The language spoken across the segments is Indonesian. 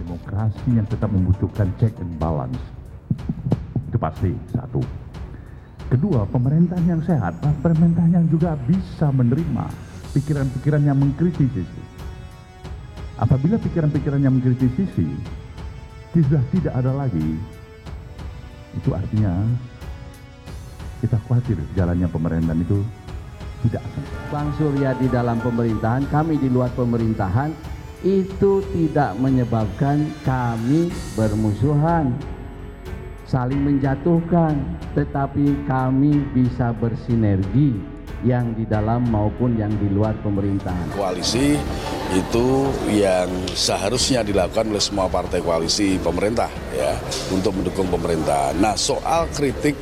Demokrasi yang tetap membutuhkan check and balance. Itu pasti, satu. Kedua, pemerintahan yang sehat, pemerintahan yang juga bisa menerima pikiran-pikiran yang mengkritisi. Apabila pikiran-pikiran yang mengkritisi sudah tidak ada lagi, itu artinya kita khawatir jalannya pemerintahan itu tidak akan. Bang Surya di dalam pemerintahan, kami di luar pemerintahan, itu tidak menyebabkan kami bermusuhan, saling menjatuhkan, tetapi kami bisa bersinergi yang di dalam maupun yang di luar pemerintahan. Koalisi itu yang seharusnya dilakukan oleh semua partai koalisi pemerintah ya untuk mendukung pemerintah. Nah, soal kritik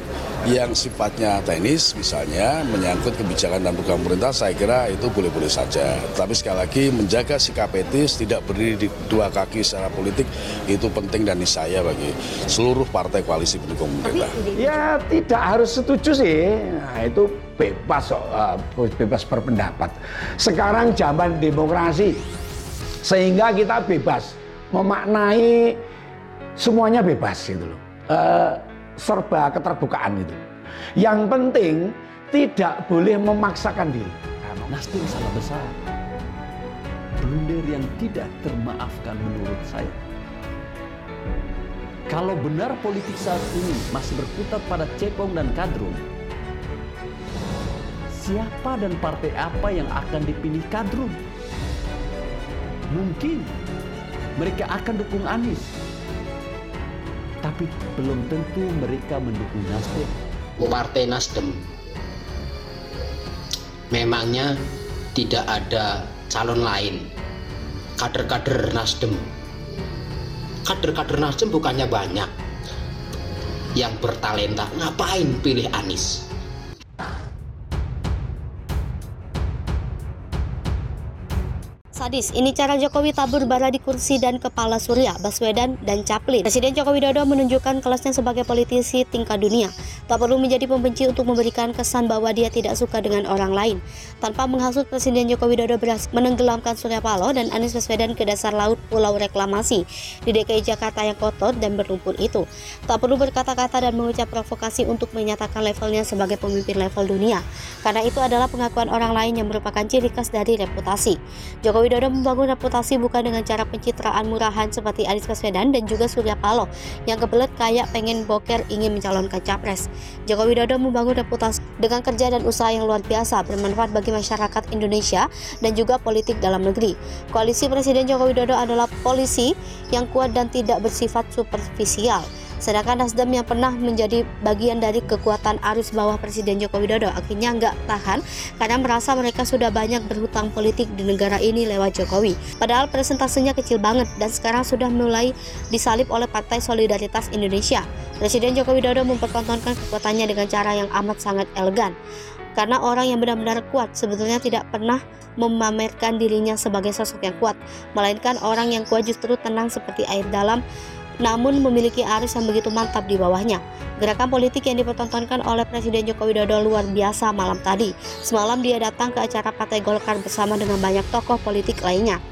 yang sifatnya teknis misalnya menyangkut kebijakan dan program pemerintah, saya kira itu boleh-boleh saja. Tapi sekali lagi menjaga sikap etis, tidak berdiri di dua kaki secara politik, itu penting dan niscaya bagi seluruh partai koalisi pendukung pemerintah. Ya tidak harus setuju sih, nah, itu bebas berpendapat. Sekarang zaman demokrasi, sehingga kita bebas memaknai semuanya bebas gitu loh. Serba keterbukaan itu. Yang penting tidak boleh memaksakan diri. Nasdem salah besar. Blunder yang tidak termaafkan menurut saya. Kalau benar politik saat ini masih berkutat pada cekong dan kadrun, siapa dan partai apa yang akan dipilih kadrun? Mungkin mereka akan dukung Anies, tapi belum tentu mereka mendukung Nasdem. Partai Nasdem memangnya tidak ada calon lain. Kader-kader Nasdem bukannya banyak yang bertalenta, ngapain pilih Anies? Sadis, ini cara Jokowi tabur bara di kursi dan kepala Surya, Baswedan, dan Caplin. Presiden Joko Widodo menunjukkan kelasnya sebagai politisi tingkat dunia. Tak perlu menjadi pembenci untuk memberikan kesan bahwa dia tidak suka dengan orang lain. Tanpa menghasut, Presiden Joko Widodo berhasil menenggelamkan Surya Paloh dan Anies Baswedan ke dasar laut pulau reklamasi di DKI Jakarta yang kotor dan berlumpur itu. Tak perlu berkata-kata dan mengucap provokasi untuk menyatakan levelnya sebagai pemimpin level dunia, karena itu adalah pengakuan orang lain yang merupakan ciri khas dari reputasi. Joko Widodo membangun reputasi bukan dengan cara pencitraan murahan seperti Anies Baswedan dan juga Surya Paloh yang kebelet kayak pengen boker ingin mencalonkan capres. Joko Widodo membangun reputasi dengan kerja dan usaha yang luar biasa, bermanfaat bagi masyarakat Indonesia dan juga politik dalam negeri. Koalisi Presiden Joko Widodo adalah polisi yang kuat dan tidak bersifat superficial. Sedangkan Nasdem yang pernah menjadi bagian dari kekuatan arus bawah Presiden Joko Widodo akhirnya nggak tahan karena merasa mereka sudah banyak berhutang politik di negara ini lewat Jokowi. Padahal presentasenya kecil banget dan sekarang sudah mulai disalib oleh Partai Solidaritas Indonesia. Presiden Joko Widodo mempertontonkan kekuatannya dengan cara yang amat sangat elegan. Karena orang yang benar-benar kuat sebetulnya tidak pernah memamerkan dirinya sebagai sosok yang kuat, melainkan orang yang kuat justru tenang seperti air dalam, namun memiliki arus yang begitu mantap di bawahnya. Gerakan politik yang dipertontonkan oleh Presiden Joko Widodo luar biasa malam tadi. Semalam dia datang ke acara Partai Golkar bersama dengan banyak tokoh politik lainnya.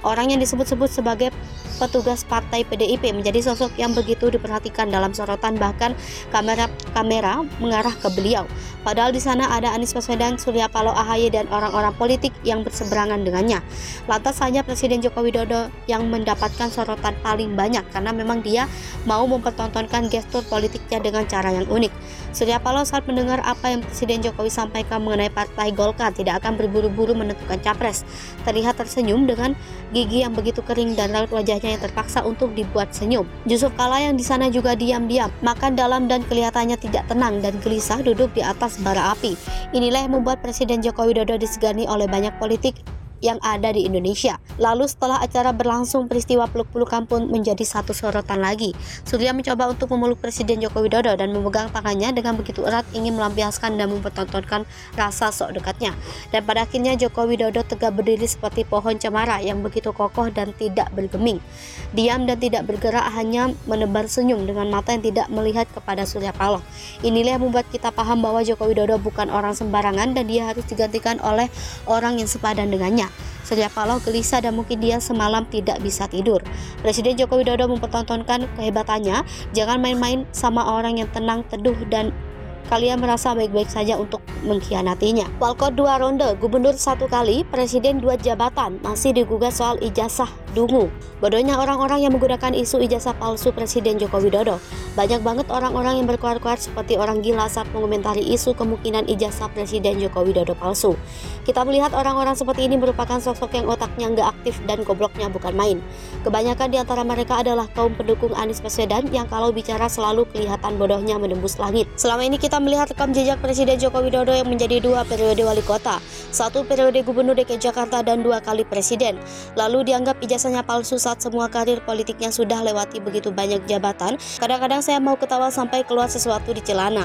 Orang yang disebut-sebut sebagai petugas partai PDIP menjadi sosok yang begitu diperhatikan dalam sorotan, bahkan kamera mengarah ke beliau. Padahal di sana ada Anies Baswedan, Surya Paloh, AHY dan orang-orang politik yang berseberangan dengannya. Lantas hanya Presiden Joko Widodo yang mendapatkan sorotan paling banyak karena memang dia mau mempertontonkan gestur politiknya dengan cara yang unik. Surya Paloh saat mendengar apa yang Presiden Jokowi sampaikan mengenai Partai Golkar tidak akan berburu-buru menentukan capres. Terlihat tersenyum dengan gigi yang begitu kering dan raut wajahnya yang terpaksa untuk dibuat senyum. Yusuf Kala yang di sana juga diam-diam, makan dalam dan kelihatannya tidak tenang dan gelisah duduk di atas bara api. Inilah yang membuat Presiden Joko Widodo disegani oleh banyak politik yang ada di Indonesia. Lalu setelah acara berlangsung, peristiwa peluk-pelukan pun menjadi satu sorotan lagi. Surya mencoba untuk memeluk Presiden Joko Widodo dan memegang tangannya dengan begitu erat, ingin melampiaskan dan mempertontonkan rasa sok dekatnya. Dan pada akhirnya Joko Widodo tegak berdiri seperti pohon cemara yang begitu kokoh dan tidak bergeming. Diam dan tidak bergerak, hanya menebar senyum dengan mata yang tidak melihat kepada Surya Paloh. Inilah yang membuat kita paham bahwa Joko Widodo bukan orang sembarangan dan dia harus digantikan oleh orang yang sepadan dengannya. Surya Paloh gelisah dan mungkin dia semalam tidak bisa tidur. Presiden Joko Widodo mempertontonkan kehebatannya. Jangan main-main sama orang yang tenang, teduh, dan kalian merasa baik-baik saja untuk mengkhianatinya. Walkot 2 ronde, gubernur 1 kali, presiden 2 jabatan, masih digugat soal ijazah dungu. Bodohnya orang-orang yang menggunakan isu ijazah palsu Presiden Joko Widodo. Banyak banget orang-orang yang berkuar-kuar seperti orang gila saat mengomentari isu kemungkinan ijazah Presiden Joko Widodo palsu. Kita melihat orang-orang seperti ini merupakan sosok yang otaknya nggak aktif dan gobloknya bukan main. Kebanyakan di antara mereka adalah kaum pendukung Anies Baswedan yang kalau bicara selalu kelihatan bodohnya menembus langit. Selama ini kita melihat rekam jejak Presiden Joko Widodo yang menjadi 2 periode wali kota, 1 periode gubernur DKI Jakarta, dan 2 kali presiden. Lalu dianggap ijazahnya palsu saat semua karir politiknya sudah lewati begitu banyak jabatan. Kadang-kadang saya mau ketawa sampai keluar sesuatu di celana.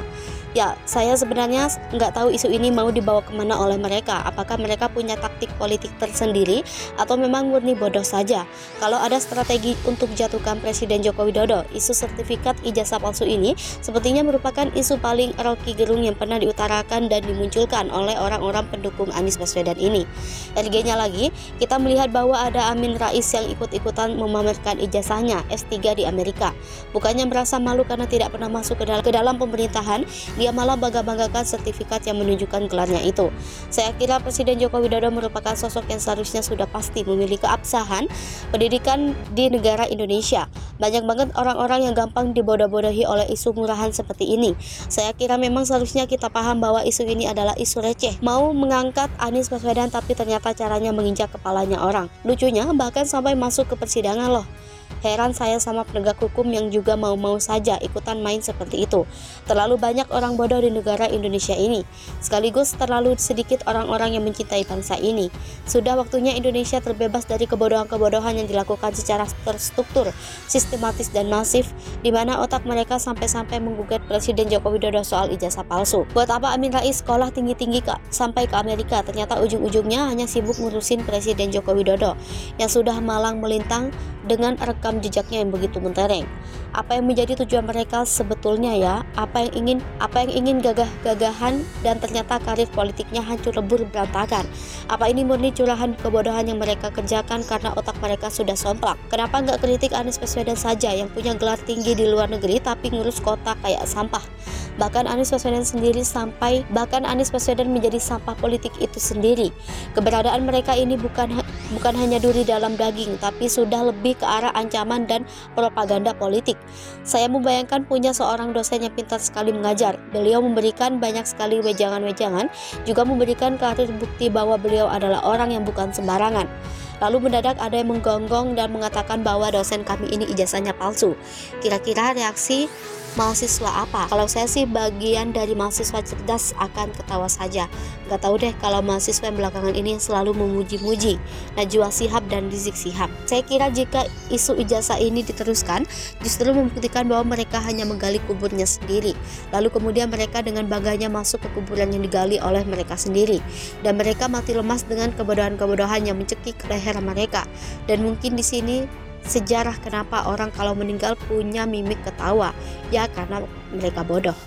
Ya, saya sebenarnya nggak tahu isu ini mau dibawa kemana oleh mereka. Apakah mereka punya taktik politik tersendiri atau memang murni bodoh saja? Kalau ada strategi untuk jatuhkan Presiden Joko Widodo, isu sertifikat ijazah palsu ini sepertinya merupakan isu paling rocky gerung yang pernah diutarakan dan dimunculkan oleh orang-orang pendukung Anies Baswedan ini. RG-nya lagi, kita melihat bahwa ada Amin Rais yang ikut-ikutan memamerkan ijazahnya S3 di Amerika. Bukannya merasa malu karena tidak pernah masuk ke dalam pemerintahan, dia malah bangga-banggakan sertifikat yang menunjukkan gelarnya itu. Saya kira Presiden Joko Widodo merupakan sosok yang seharusnya sudah pasti memiliki keabsahan pendidikan di negara Indonesia. Banyak banget orang-orang yang gampang dibodoh-bodohi oleh isu murahan seperti ini. Saya kira memang seharusnya kita paham bahwa isu ini adalah isu receh. Mau mengangkat Anies Baswedan tapi ternyata caranya menginjak kepalanya orang. Lucunya bahkan sampai masuk ke persidangan loh. Heran saya sama penegak hukum yang juga mau-mau saja ikutan main seperti itu. Terlalu banyak orang bodoh di negara Indonesia ini. Sekaligus terlalu sedikit orang-orang yang mencintai bangsa ini. Sudah waktunya Indonesia terbebas dari kebodohan-kebodohan yang dilakukan secara terstruktur, sistematis dan masif, di mana otak mereka sampai-sampai menggugat Presiden Joko Widodo soal ijazah palsu. Buat apa Amin Rais sekolah tinggi-tinggi sampai ke Amerika, ternyata ujung-ujungnya hanya sibuk ngurusin Presiden Joko Widodo yang sudah malang melintang dengan rekam jejaknya yang begitu mentereng. Apa yang menjadi tujuan mereka sebetulnya ya? Apa yang ingin gagah-gagahan dan ternyata karir politiknya hancur lebur berantakan. Apa ini murni curahan kebodohan yang mereka kerjakan karena otak mereka sudah somplak? Kenapa nggak kritik Anies Baswedan saja yang punya gelar tinggi di luar negeri tapi ngurus kota kayak sampah? Bahkan Anies Baswedan menjadi sampah politik itu sendiri. Keberadaan mereka ini bukan hanya duri dalam daging, tapi sudah lebih ke arah ancaman dan propaganda politik. Saya membayangkan punya seorang dosen yang pintar sekali mengajar. Beliau memberikan banyak sekali wejangan-wejangan, juga memberikan karir bukti bahwa beliau adalah orang yang bukan sembarangan. Lalu mendadak ada yang menggonggong dan mengatakan bahwa dosen kami ini ijazahnya palsu. Kira-kira reaksi mahasiswa apa? Kalau saya sih bagian dari mahasiswa cerdas akan ketawa saja. Gak tahu deh kalau mahasiswa yang belakangan ini selalu memuji-muji Najwa Shihab dan Rizik Shihab. Saya kira jika isu ijazah ini diteruskan, justru membuktikan bahwa mereka hanya menggali kuburnya sendiri. Lalu kemudian mereka dengan bangganya masuk ke kuburan yang digali oleh mereka sendiri. Dan mereka mati lemas dengan kebodohan-kebodohan yang mencekik leher mereka. Dan mungkin di sini sejarah kenapa orang kalau meninggal punya mimik ketawa, ya karena mereka bodoh.